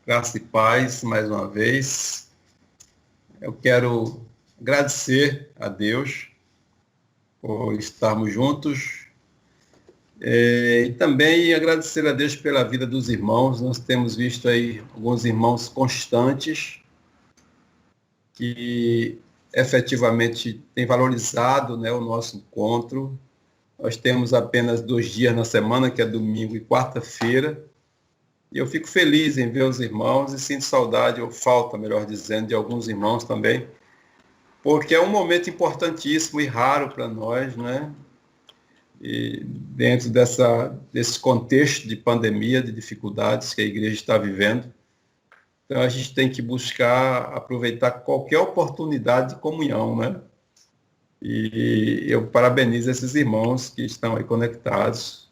Graça e paz, mais uma vez. Eu quero agradecer a Deus por estarmos juntos e também agradecer a Deus pela vida dos irmãos. Nós temos visto aí alguns irmãos constantes que efetivamente têm valorizado, né, o nosso encontro. Nós temos apenas 2 dias na semana, que é domingo e quarta-feira. E eu fico feliz em ver os irmãos e sinto saudade, ou falta, melhor dizendo, de alguns irmãos também, porque é um momento importantíssimo e raro para nós, né? E dentro desse contexto de pandemia, de dificuldades que a igreja está vivendo. Então a gente tem que buscar aproveitar qualquer oportunidade de comunhão, né? E eu parabenizo esses irmãos que estão aí conectados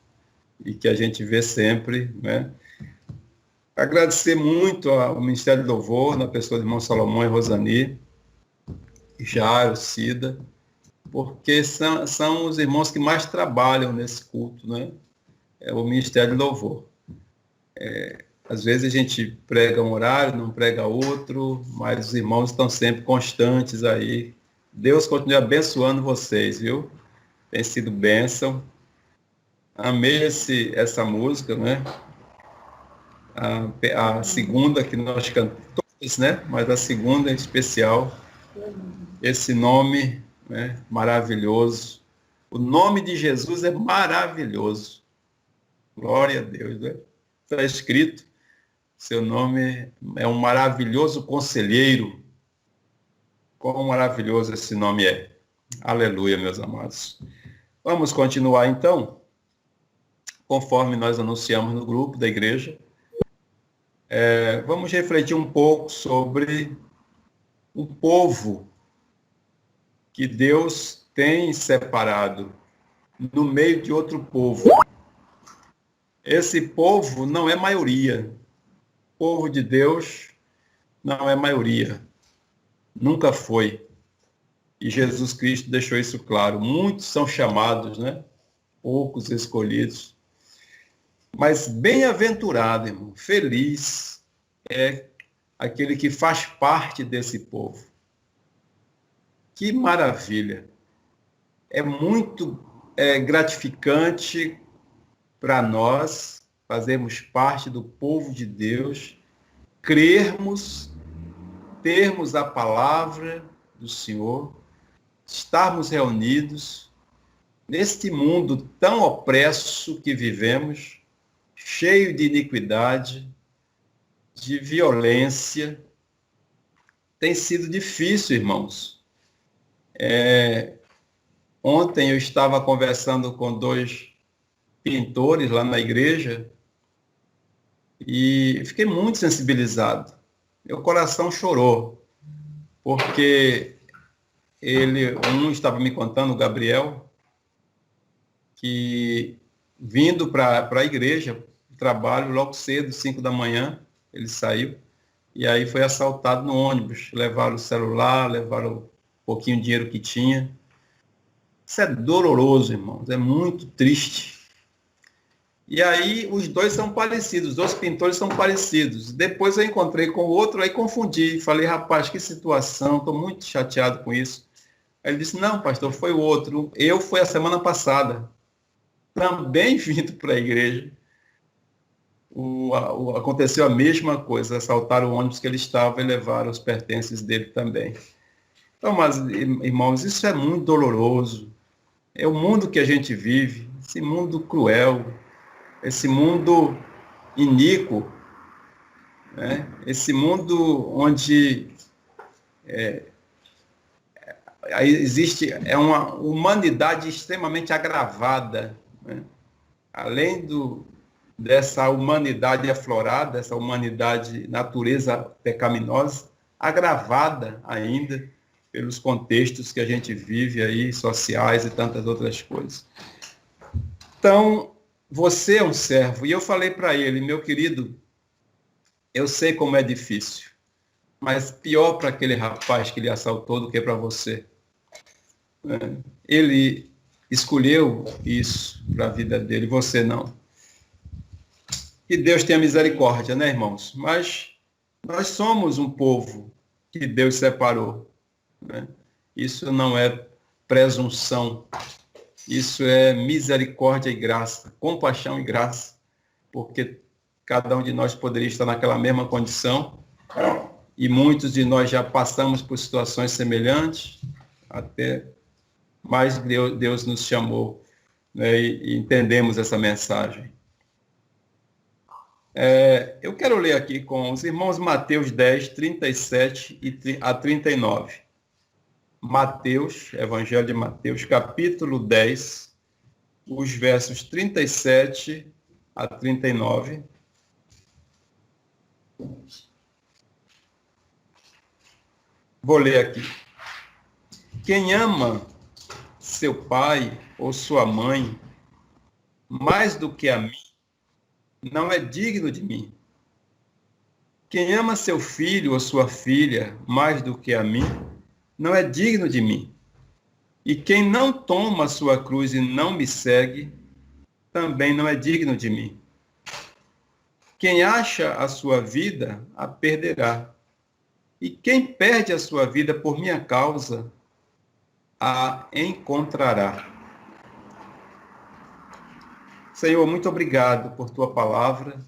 e que a gente vê sempre, né? Agradecer muito ao Ministério do Louvor, na pessoa do irmão Salomão e Rosani, Jairo, Cida, porque são os irmãos que mais trabalham nesse culto, né? É o Ministério do Louvor. Às vezes a gente prega um horário, não prega outro, mas os irmãos estão sempre constantes aí. Deus continue abençoando vocês, viu? Tem sido bênção. Amei essa música, né? A segunda que nós cantamos, né? Mas a segunda em especial, esse nome, né, maravilhoso. O nome de Jesus é maravilhoso. Glória a Deus, né? Está escrito, seu nome é um maravilhoso conselheiro. Quão maravilhoso esse nome é. Aleluia, meus amados. Vamos continuar então, conforme nós anunciamos no grupo da igreja. Vamos refletir um pouco sobre um povo que Deus tem separado no meio de outro povo. Esse povo não é maioria. O povo de Deus não é maioria. Nunca foi. E Jesus Cristo deixou isso claro. Muitos são chamados, né? Poucos escolhidos. Mas bem-aventurado, irmão, feliz é aquele que faz parte desse povo. Que maravilha! É muito gratificante para nós fazermos parte do povo de Deus, crermos, termos a palavra do Senhor, estarmos reunidos neste mundo tão opresso que vivemos, cheio de iniquidade, de violência. Tem sido difícil, irmãos. Ontem eu estava conversando com 2 pintores lá na igreja e fiquei muito sensibilizado. Meu coração chorou, porque um estava me contando, o Gabriel, que vindo para a igreja, trabalho logo cedo, 5 da manhã, ele saiu, e aí foi assaltado no ônibus. Levaram o celular, levaram um pouquinho de dinheiro que tinha. Isso é doloroso, irmãos, é muito triste. E aí os dois são parecidos, os 2 pintores são parecidos. Depois eu encontrei com o outro, aí confundi, falei, rapaz, que situação, estou muito chateado com isso. Aí ele disse, não, pastor, foi o outro. Eu fui a semana passada, também vindo para a igreja. Aconteceu a mesma coisa, assaltaram o ônibus que ele estava e levaram os pertences dele também. Então, mas, irmãos, isso é muito doloroso. É o mundo que a gente vive, esse mundo cruel, esse mundo iníquo, né? Esse mundo onde existe uma humanidade extremamente agravada, né? Além dessa humanidade aflorada, essa humanidade natureza pecaminosa, agravada ainda pelos contextos que a gente vive aí, sociais e tantas outras coisas. Então, você é um servo, e eu falei para ele, meu querido, eu sei como é difícil, mas pior para aquele rapaz que lhe assaltou do que para você. Ele escolheu isso para a vida dele, você não. Que Deus tenha misericórdia, né, irmãos? Mas Nós somos um povo que Deus separou, né? Isso não é presunção, isso é misericórdia e graça, compaixão e graça, porque cada um de nós poderia estar naquela mesma condição e muitos de nós já passamos por situações semelhantes, até mais Deus nos chamou, né, e entendemos essa mensagem. Eu quero ler aqui com os irmãos Mateus 10, 37 a 39. Mateus, Evangelho de Mateus, capítulo 10, os versos 37 a 39. Vou ler aqui. Quem ama seu pai ou sua mãe mais do que a mim, não é digno de mim. Quem ama seu filho ou sua filha mais do que a mim, não é digno de mim. E quem não toma a sua cruz e não me segue, também não é digno de mim. Quem acha a sua vida, a perderá. E quem perde a sua vida por minha causa, a encontrará. Senhor, muito obrigado por tua palavra.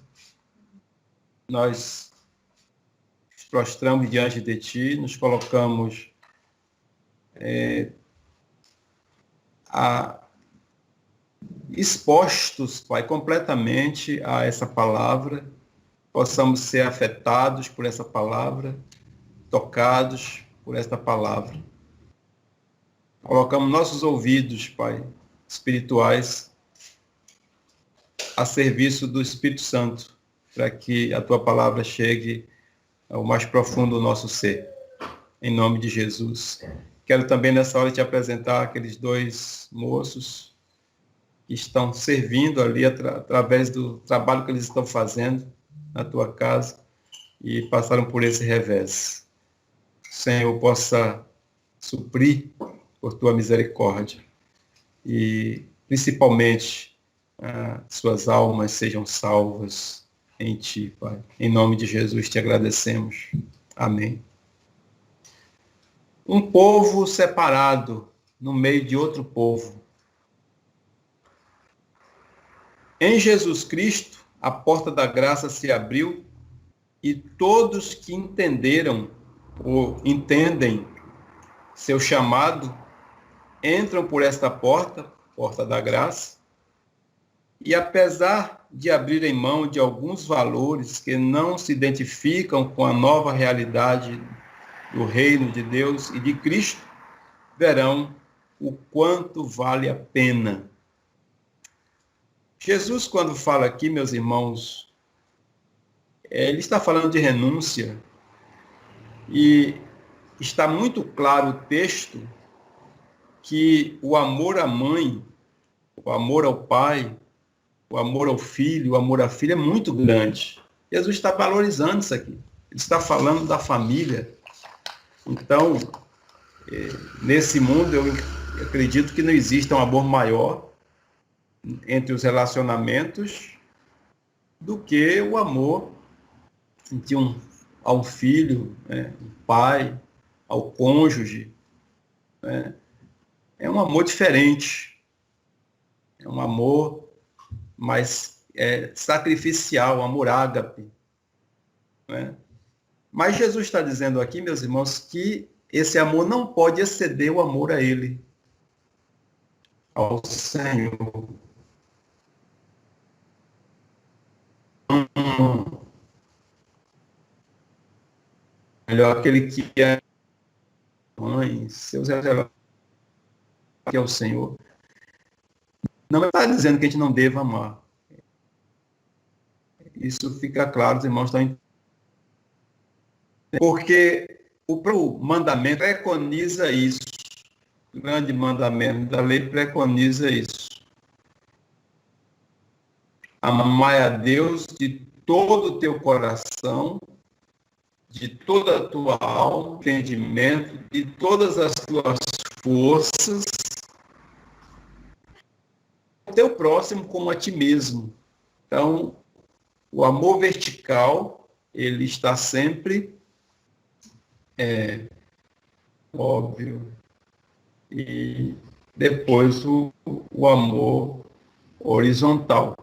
Nós nos prostramos diante de ti, nos colocamos expostos, Pai, completamente a essa palavra, possamos ser afetados por essa palavra, tocados por esta palavra. Colocamos nossos ouvidos, Pai, espirituais, a serviço do Espírito Santo, para que a tua palavra chegue ao mais profundo do nosso ser. Em nome de Jesus. Quero também nessa hora te apresentar aqueles dois moços que estão servindo ali através do trabalho que eles estão fazendo na tua casa e passaram por esse revés. O Senhor possa suprir por tua misericórdia e principalmente suas almas sejam salvas em ti, Pai. Em nome de Jesus te agradecemos. Amém. Um povo separado no meio de outro povo. Em Jesus Cristo, a porta da graça se abriu e todos que entenderam ou entendem seu chamado entram por esta porta, porta da graça, e apesar de abrirem mão de alguns valores que não se identificam com a nova realidade do reino de Deus e de Cristo, verão o quanto vale a pena. Jesus, quando fala aqui, meus irmãos, ele está falando de renúncia e está muito claro o texto que o amor à mãe, o amor ao pai, o amor ao filho, o amor à filha é muito grande. Jesus está valorizando isso aqui. Ele está falando da família. Então, nesse mundo, eu acredito que não existe um amor maior entre os relacionamentos do que o amor ao filho, né, ao pai, ao cônjuge. Né? É um amor diferente. É um amor mais sacrificial, um amor ágape. Né? Mas Jesus está dizendo aqui, meus irmãos, que esse amor não pode exceder o amor a Ele, ao Senhor. Melhor aquele que é mãe, seus relacionamentos que é o Senhor. Não está dizendo que a gente não deva amar. Isso fica claro, os irmãos estão entendendo. Porque o mandamento preconiza isso. O grande mandamento da lei preconiza isso. Amar a Deus de todo o teu coração, de toda a tua alma, entendimento, de todas as tuas forças, o teu próximo como a ti mesmo. Então, o amor vertical ele está sempre óbvio. E depois o amor horizontal,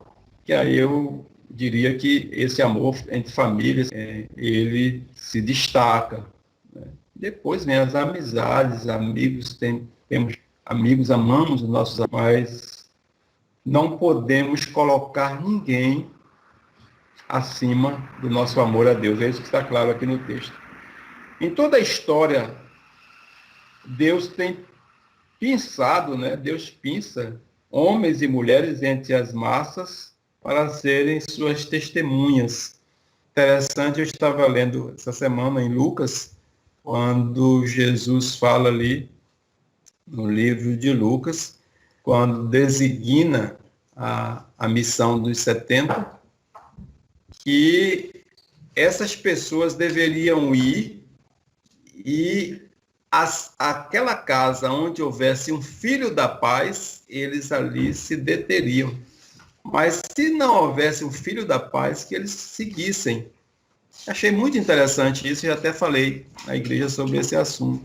que aí eu diria que esse amor entre famílias, ele se destaca, né? Depois vem as amizades, amigos, temos amigos, amamos os nossos amigos, mas não podemos colocar ninguém acima do nosso amor a Deus. É isso que está claro aqui no texto. Em toda a história, Deus tem pensado, né? Deus pinça homens e mulheres entre as massas para serem suas testemunhas. Interessante, eu estava lendo essa semana em Lucas, quando Jesus fala ali, no livro de Lucas, quando designa a missão dos 70, que essas pessoas deveriam ir e aquela casa onde houvesse um filho da paz, eles ali se deteriam. Mas se não houvesse um filho da paz, que eles seguissem. Achei muito interessante isso, já até falei na igreja sobre esse assunto.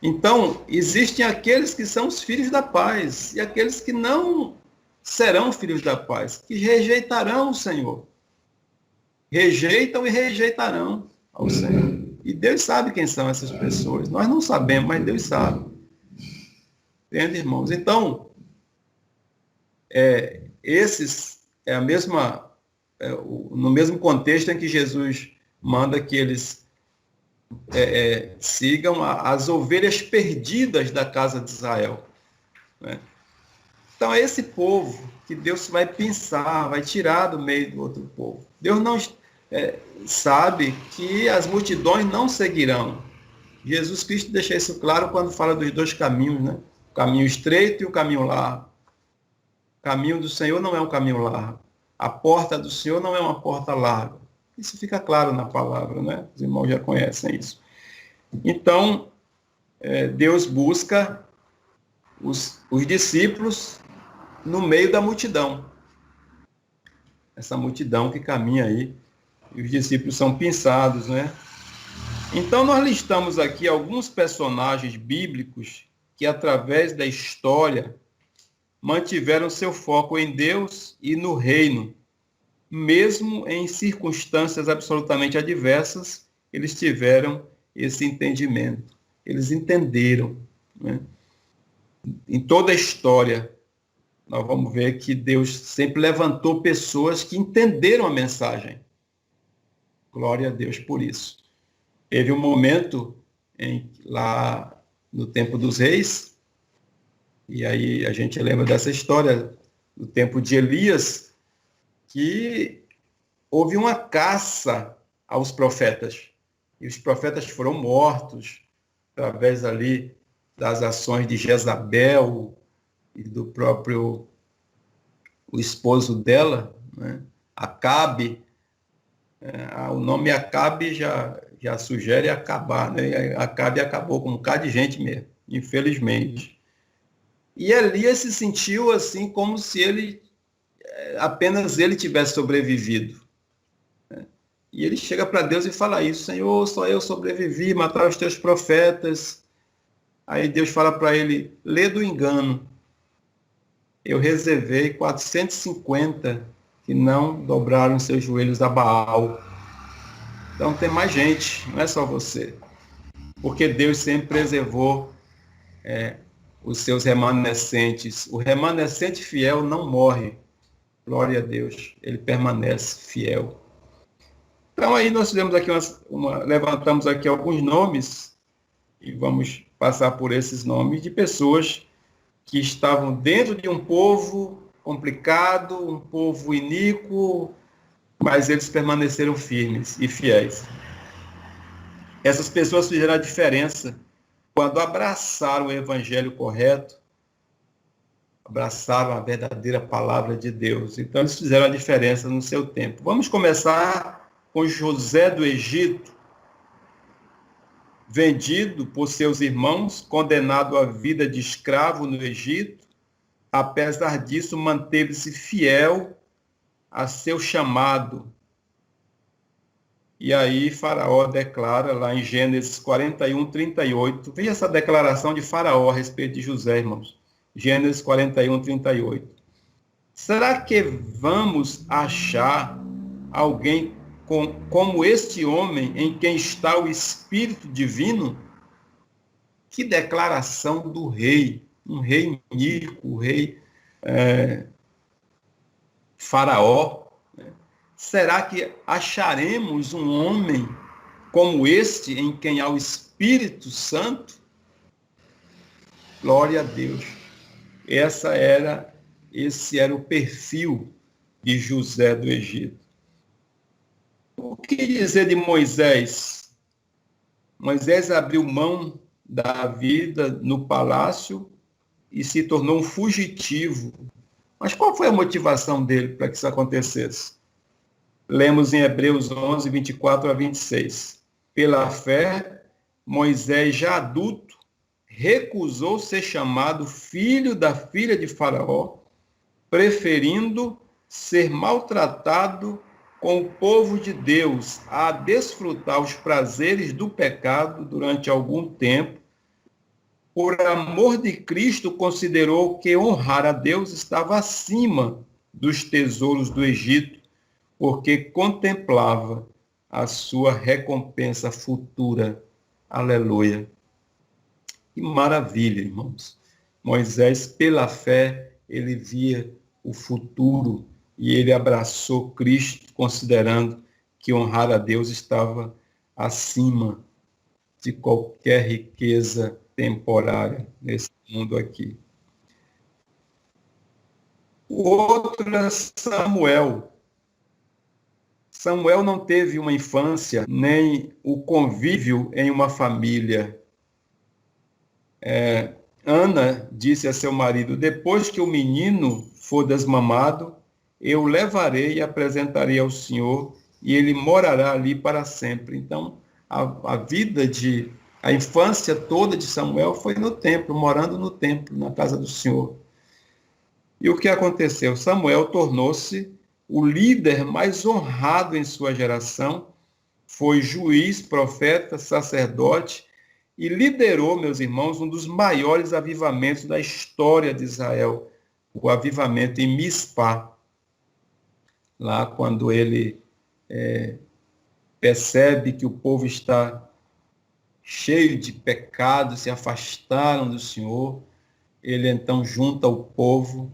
Então, existem aqueles que são os filhos da paz e aqueles que não serão filhos da paz, que rejeitarão o Senhor. Rejeitam e rejeitarão ao Senhor. E Deus sabe quem são essas pessoas. Nós não sabemos, mas Deus sabe. Entende, irmãos? Então, esses é a mesma, no mesmo contexto em que Jesus manda que eles sigam as ovelhas perdidas da casa de Israel, né? Então, é esse povo que Deus vai pensar, vai tirar do meio do outro povo. Deus não sabe que as multidões não seguirão. Jesus Cristo deixa isso claro quando fala dos dois caminhos, né? O caminho estreito e o caminho largo. O caminho do Senhor não é um caminho largo. A porta do Senhor não é uma porta larga. Isso fica claro na palavra, né? Os irmãos já conhecem isso. Então, Deus busca os discípulos no meio da multidão. Essa multidão que caminha aí, e os discípulos são pensados, né? Então, nós listamos aqui alguns personagens bíblicos que, através da história, mantiveram seu foco em Deus e no reino. Mesmo em circunstâncias absolutamente adversas, eles tiveram esse entendimento. Eles entenderam, né? Em toda a história, nós vamos ver que Deus sempre levantou pessoas que entenderam a mensagem. Glória a Deus por isso. Teve um momento lá no tempo dos reis, e aí a gente lembra dessa história, do tempo de Elias, que houve uma caça aos profetas. E os profetas foram mortos através ali das ações de Jezabel e do próprio o esposo dela, né? Acabe. O nome Acabe já sugere acabar, né? Acabe acabou com um bocado de gente mesmo, infelizmente. E Elias se sentiu assim como se apenas ele tivesse sobrevivido, né? E ele chega para Deus e fala isso: Senhor, só eu sobrevivi, mataram os teus profetas. Aí Deus fala para ele: lê do engano. Eu reservei 450 que não dobraram seus joelhos a Baal. Então tem mais gente, não é só você. Porque Deus sempre preservou os seus remanescentes. O remanescente fiel não morre. Glória a Deus, ele permanece fiel. Então aí nós fizemos aqui levantamos aqui alguns nomes e vamos passar por esses nomes de pessoas que estavam dentro de um povo complicado, um povo iníquo, mas eles permaneceram firmes e fiéis. Essas pessoas fizeram a diferença quando abraçaram o evangelho correto, abraçaram a verdadeira palavra de Deus. Então, eles fizeram a diferença no seu tempo. Vamos começar com José do Egito, vendido por seus irmãos, condenado à vida de escravo no Egito. Apesar disso, manteve-se fiel a seu chamado. E aí Faraó declara lá em Gênesis 41, 38. Veja essa declaração de Faraó a respeito de José, irmãos. Gênesis 41, 38. Será que vamos achar alguém como este homem em quem está o Espírito Divino? Que declaração do rei, um rei Nico, o rei Faraó. Será que acharemos um homem como este em quem há o Espírito Santo? Glória a Deus. Esse era o perfil de José do Egito. O que dizer de Moisés? Moisés abriu mão da vida no palácio e se tornou um fugitivo. Mas qual foi a motivação dele para que isso acontecesse? Lemos em Hebreus 11, 24 a 26. Pela fé, Moisés, já adulto, recusou ser chamado filho da filha de Faraó, preferindo ser maltratado com o povo de Deus a desfrutar os prazeres do pecado durante algum tempo. Por amor de Cristo, considerou que honrar a Deus estava acima dos tesouros do Egito, porque contemplava a sua recompensa futura. Aleluia. Que maravilha, irmãos. Moisés, pela fé, ele via o futuro e ele abraçou Cristo, considerando que honrar a Deus estava acima de qualquer riqueza temporária nesse mundo aqui. O outro é Samuel. Samuel não teve uma infância nem o convívio em uma família. Ana disse a seu marido: depois que o menino for desmamado, eu o levarei e apresentarei ao Senhor, e ele morará ali para sempre. Então, a infância toda de Samuel foi no templo, morando no templo, na casa do Senhor. E o que aconteceu? Samuel tornou-se o líder mais honrado em sua geração, foi juiz, profeta, sacerdote e liderou, meus irmãos, um dos maiores avivamentos da história de Israel, o avivamento em Mispá. Lá quando ele percebe que o povo está cheio de pecados, se afastaram do Senhor, ele então junta o povo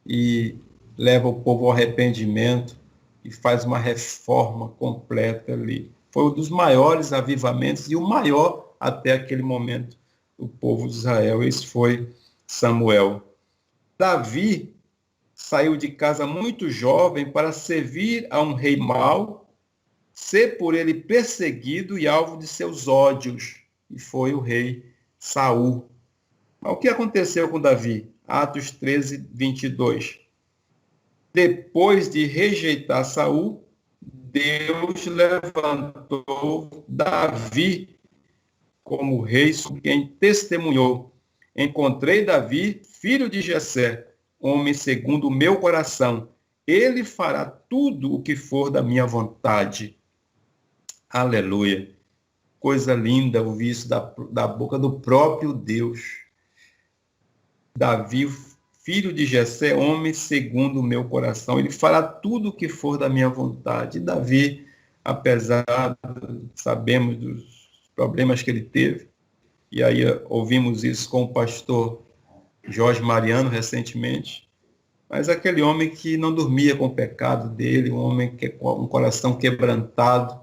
e leva o povo ao arrependimento e faz uma reforma completa ali. Foi um dos maiores avivamentos e o maior até aquele momento do povo de Israel. Esse foi Samuel. Davi saiu de casa muito jovem para servir a um rei mau, ser por ele perseguido e alvo de seus ódios, e foi o rei Saul. Mas o que aconteceu com Davi? Atos 13, 22. Depois de rejeitar Saul, Deus levantou Davi como rei sobre quem testemunhou: encontrei Davi, filho de Jessé, homem segundo o meu coração. Ele fará tudo o que for da minha vontade. Aleluia. Coisa linda ouvir isso da boca do próprio Deus. Davi, filho de Jessé, homem segundo o meu coração. Ele fará tudo o que for da minha vontade. E Davi, apesar, sabemos dos problemas que ele teve, e aí ouvimos isso com o pastor Jorge Mariano recentemente, mas aquele homem que não dormia com o pecado dele, um homem com um coração quebrantado,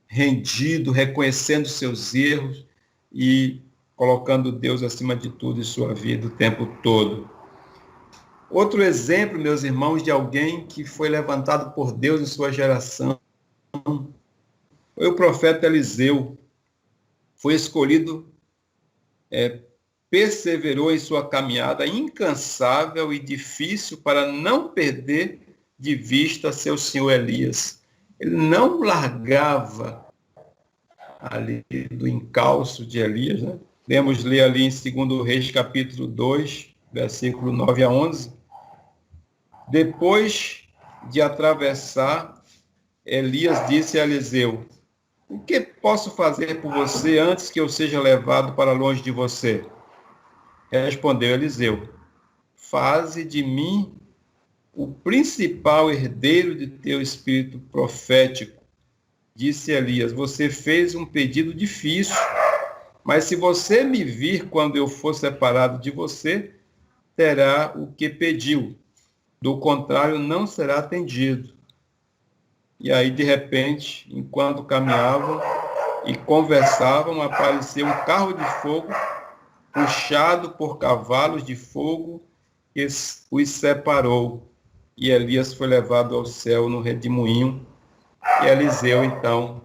rendido, reconhecendo seus erros e colocando Deus acima de tudo em sua vida o tempo todo. Outro exemplo, meus irmãos, de alguém que foi levantado por Deus em sua geração foi o profeta Eliseu. Foi escolhido, perseverou em sua caminhada incansável e difícil para não perder de vista seu senhor Elias. Ele não largava ali do encalço de Elias, né? Podemos ler ali em 2 Reis, capítulo 2, versículo 9 a 11. Depois de atravessar, Elias disse a Eliseu: O que posso fazer por você antes que eu seja levado para longe de você? Respondeu Eliseu: faze de mim o principal herdeiro de teu espírito profético. Disse Elias: você fez um pedido difícil, mas se você me vir quando eu for separado de você, terá o que pediu. Do contrário, não será atendido. E aí, de repente, enquanto caminhavam e conversavam, apareceu um carro de fogo, puxado por cavalos de fogo, que os separou. E Elias foi levado ao céu no redemoinho. E Eliseu, então,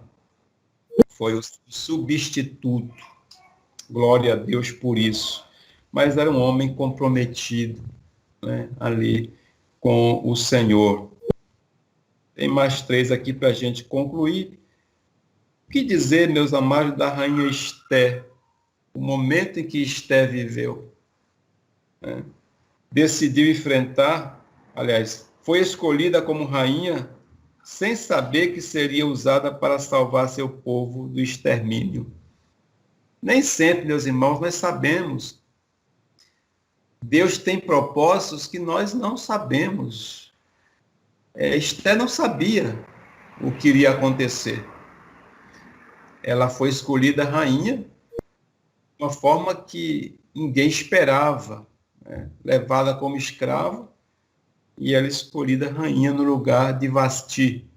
foi o substituto. Glória a Deus por isso. Mas era um homem comprometido, né, ali com o Senhor. Tem mais 3 aqui para a gente concluir. O que dizer, meus amados, da rainha Esté? O momento em que Esté viveu, né? Decidiu enfrentar, aliás, foi escolhida como rainha sem saber que seria usada para salvar seu povo do extermínio. Nem sempre, meus irmãos, nós sabemos. Deus tem propósitos que nós não sabemos. Esté não sabia o que iria acontecer. Ela foi escolhida rainha de uma forma que ninguém esperava, né? Levada como escrava, e ela escolhida rainha no lugar de Vasti.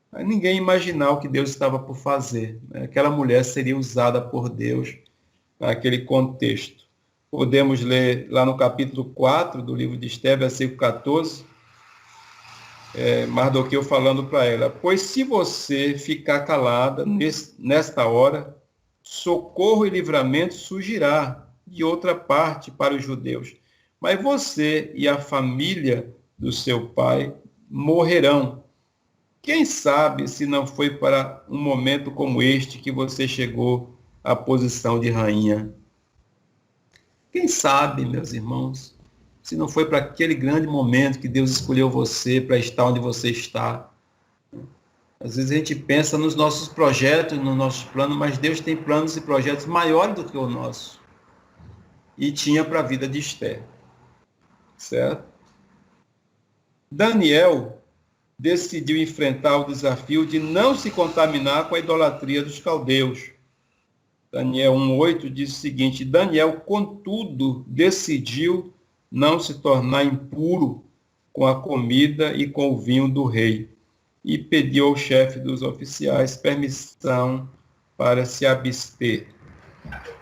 Mas ninguém imaginava o que Deus estava por fazer, né? Aquela mulher seria usada por Deus naquele contexto. Podemos ler lá no capítulo 4 do livro de Esté, versículo 14, Mardoqueu falando para ela: pois se você ficar calada nesta hora, socorro e livramento surgirá de outra parte para os judeus. Mas você e a família do seu pai morrerão. Quem sabe se não foi para um momento como este que você chegou à posição de rainha? Quem sabe, meus irmãos, se não foi para aquele grande momento que Deus escolheu você para estar onde você está. Às vezes a gente pensa nos nossos projetos, nos nossos planos, mas Deus tem planos e projetos maiores do que o nosso. E tinha para a vida de Esté. Certo? Daniel decidiu enfrentar o desafio de não se contaminar com a idolatria dos caldeus. Daniel 1,8 diz o seguinte: Daniel, contudo, decidiu não se tornar impuro com a comida e com o vinho do rei, e pediu ao chefe dos oficiais permissão para se abster.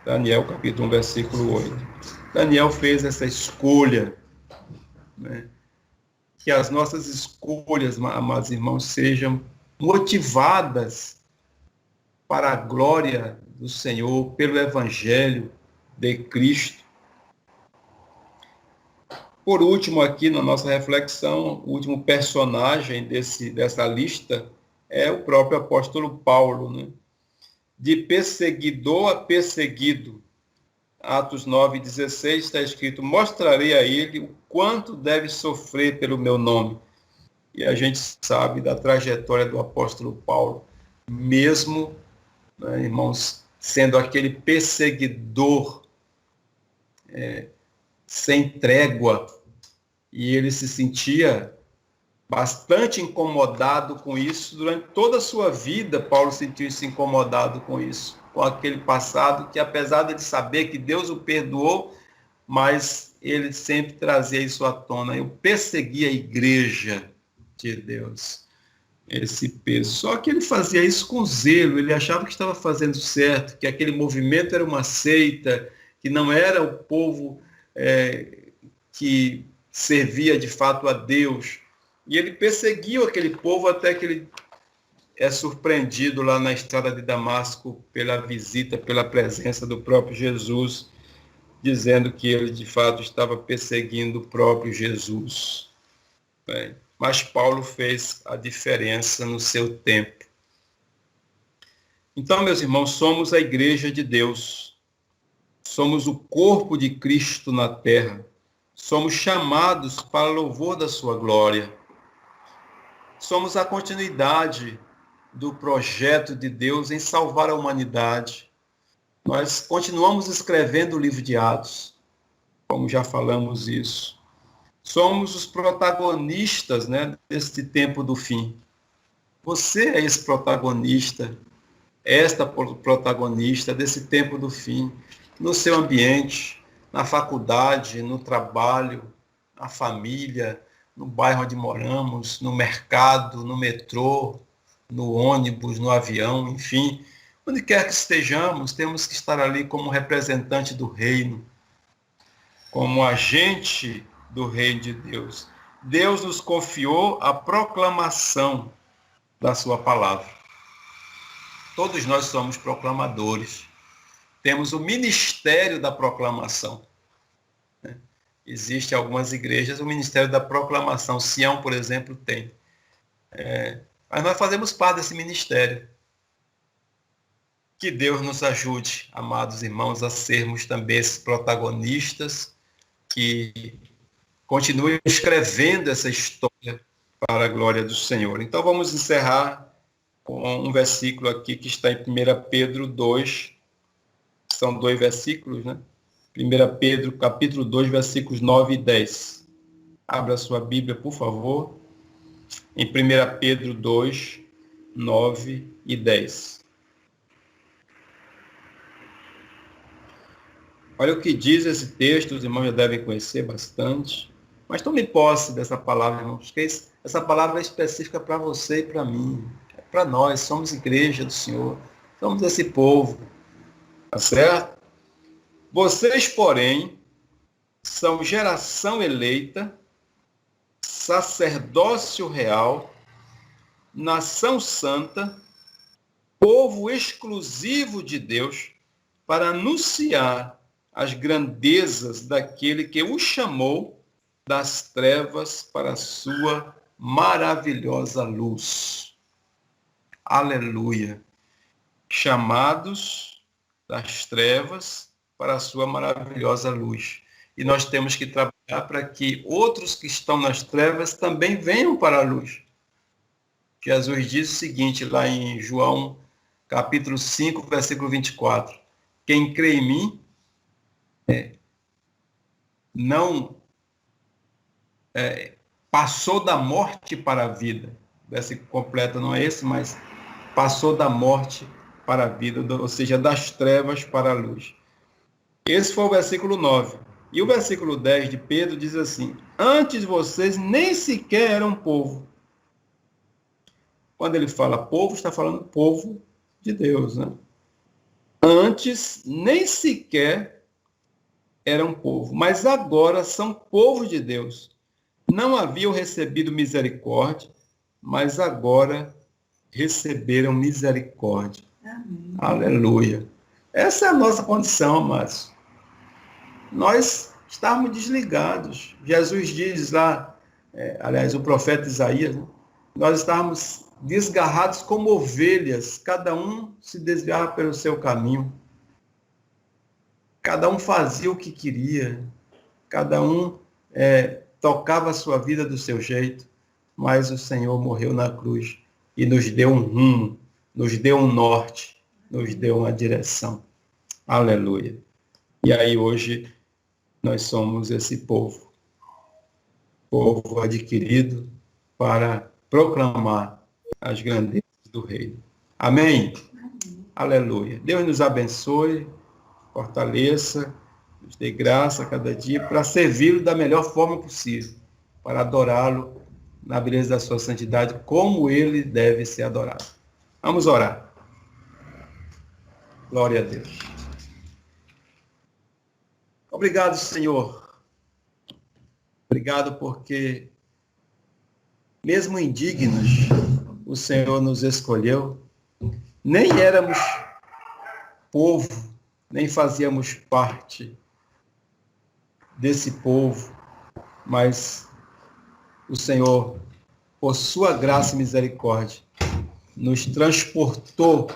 Daniel, capítulo 1, versículo 8. Daniel fez essa escolha, né? Que as nossas escolhas, amados irmãos, sejam motivadas para a glória do Senhor, pelo Evangelho de Cristo. Por último, aqui na nossa reflexão, o último personagem dessa lista é o próprio apóstolo Paulo, né? De perseguidor a perseguido. Atos 9,16 está escrito: mostrarei a ele o quanto deve sofrer pelo meu nome. E a gente sabe da trajetória do apóstolo Paulo, mesmo, né, irmãos, sendo aquele perseguidor sem trégua, e ele se sentia bastante incomodado com isso. Durante toda a sua vida, Paulo sentiu-se incomodado com isso, com aquele passado que, apesar de saber que Deus o perdoou, mas ele sempre trazia isso à tona. Eu persegui a igreja de Deus, esse peso. Só que ele fazia isso com zelo, ele achava que estava fazendo certo, que aquele movimento era uma seita, que não era o povo que servia de fato a Deus. E ele perseguiu aquele povo até que ele é surpreendido lá na estrada de Damasco pela visita, pela presença do próprio Jesus, dizendo que ele de fato estava perseguindo o próprio Jesus. Mas Paulo fez a diferença no seu tempo. Então, meus irmãos, somos a igreja de Deus. Somos o corpo de Cristo na terra. Somos chamados para louvor da sua glória. Somos a continuidade do projeto de Deus em salvar a humanidade. Nós continuamos escrevendo o livro de Atos, como já falamos isso. Somos os protagonistas, né, deste tempo do fim. Você é esse protagonista, esta protagonista desse tempo do fim, no seu ambiente, na faculdade, no trabalho, na família, no bairro onde moramos, no mercado, no metrô, no ônibus, no avião, enfim. Onde quer que estejamos, temos que estar ali como representante do reino, como agente do reino de Deus. Deus nos confiou a proclamação da sua palavra. Todos nós somos proclamadores. Temos o ministério da proclamação. Existem algumas igrejas, o ministério da proclamação. Sião, por exemplo, tem. Mas nós fazemos parte desse ministério. Que Deus nos ajude, amados irmãos, a sermos também esses protagonistas que continuem escrevendo essa história para a glória do Senhor. Então vamos encerrar com um versículo aqui que está em 1 Pedro 2. São 2 versículos, né? 1 Pedro, capítulo 2, versículos 9 e 10. Abra sua Bíblia, por favor. Em 1 Pedro 2, 9 e 10. Olha o que diz esse texto, os irmãos já devem conhecer bastante. Mas tome posse dessa palavra, irmãos, porque essa palavra é específica para você e para mim. É para nós, somos igreja do Senhor. Somos esse povo. Tá certo? Vocês, porém, são geração eleita, sacerdócio real, nação santa, povo exclusivo de Deus, para anunciar as grandezas daquele que o chamou das trevas para a sua maravilhosa luz. Aleluia. Chamados das trevas para a sua maravilhosa luz. E nós temos que trabalhar para que outros que estão nas trevas também venham para a luz. Jesus diz o seguinte, lá em João, capítulo 5, versículo 24. Quem crê em mim, não passou da morte para a vida. O versículo completo não é esse, mas passou da morte para a vida, ou seja, das trevas para a luz. Esse foi o versículo 9. E o versículo 10 de Pedro diz assim, antes vocês nem sequer eram povo. Quando ele fala povo, está falando povo de Deus, né? Antes nem sequer eram povo, mas agora são povo de Deus. Não haviam recebido misericórdia, mas agora receberam misericórdia. Amém. Aleluia. Essa é a nossa condição, amados. Nós estávamos desligados. Jesus diz lá, aliás, o profeta Isaías, né? Nós estávamos desgarrados como ovelhas, cada um se desviava pelo seu caminho. Cada um fazia o que queria, cada um tocava a sua vida do seu jeito, mas o Senhor morreu na cruz e nos deu um rumo, nos deu um norte, nos deu uma direção. Aleluia. E aí hoje nós somos esse povo adquirido para proclamar as grandezas do reino. Amém? Amém. Aleluia. Deus nos abençoe, fortaleça, nos dê graça a cada dia para servi-lo da melhor forma possível, para adorá-lo na beleza da sua santidade, como ele deve ser adorado. Vamos orar. Glória a Deus. Obrigado, Senhor. Obrigado porque, mesmo indignos, o Senhor nos escolheu. Nem éramos povo, nem fazíamos parte desse povo, mas o Senhor, por sua graça e misericórdia, nos transportou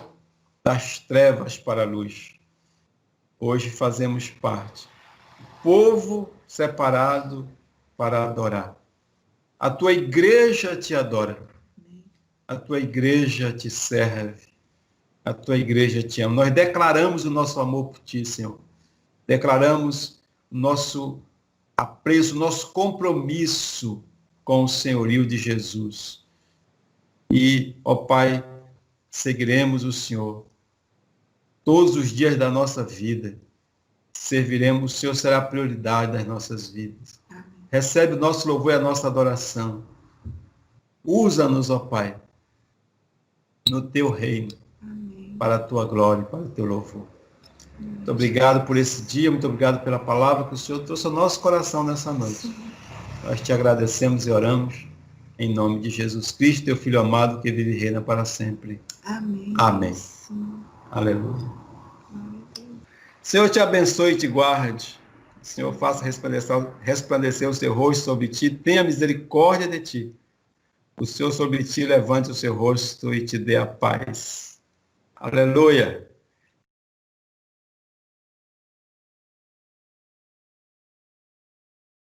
das trevas para a luz. Hoje fazemos parte. Povo separado para adorar. A tua igreja te adora. A tua igreja te serve. A tua igreja te ama. Nós declaramos o nosso amor por ti, Senhor. Declaramos o nosso apreço, o nosso compromisso com o senhorio de Jesus. E, ó Pai, seguiremos o Senhor todos os dias da nossa vida. Serviremos, o Senhor será a prioridade das nossas vidas. Amém. Recebe o nosso louvor e a nossa adoração. Usa-nos, ó Pai, no teu reino. Amém. Para a tua glória, para o teu louvor. Amém. Muito obrigado por esse dia, muito obrigado pela palavra que o Senhor trouxe ao nosso coração nessa noite. Sim. Nós te agradecemos e oramos em nome de Jesus Cristo, teu Filho amado, que vive e reina para sempre. Amém. Amém. Sim. Aleluia. Senhor te abençoe e te guarde. Senhor faça resplandecer o seu rosto sobre ti, tenha misericórdia de ti. O Senhor sobre ti levante o seu rosto e te dê a paz. Aleluia.